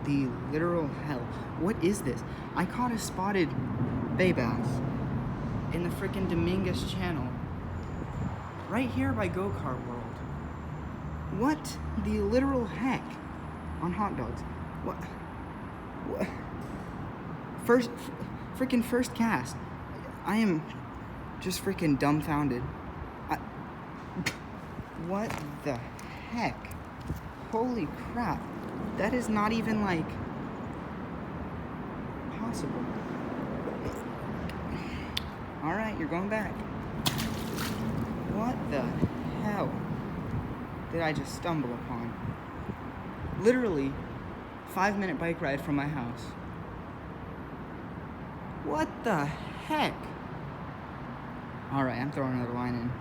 the literal hell? What is this? I caught a spotted bay bass in the frickin' Domingues channel. Right here by Go-Kart World. What the literal heck? On hot dogs. What? First cast. I am just freaking dumbfounded. What the heck? Holy crap. That is not even, like, possible. Alright, you're going back. What the hell did I just stumble upon? Literally, 5-minute bike ride from my house. What the heck? Alright, I'm throwing another line in.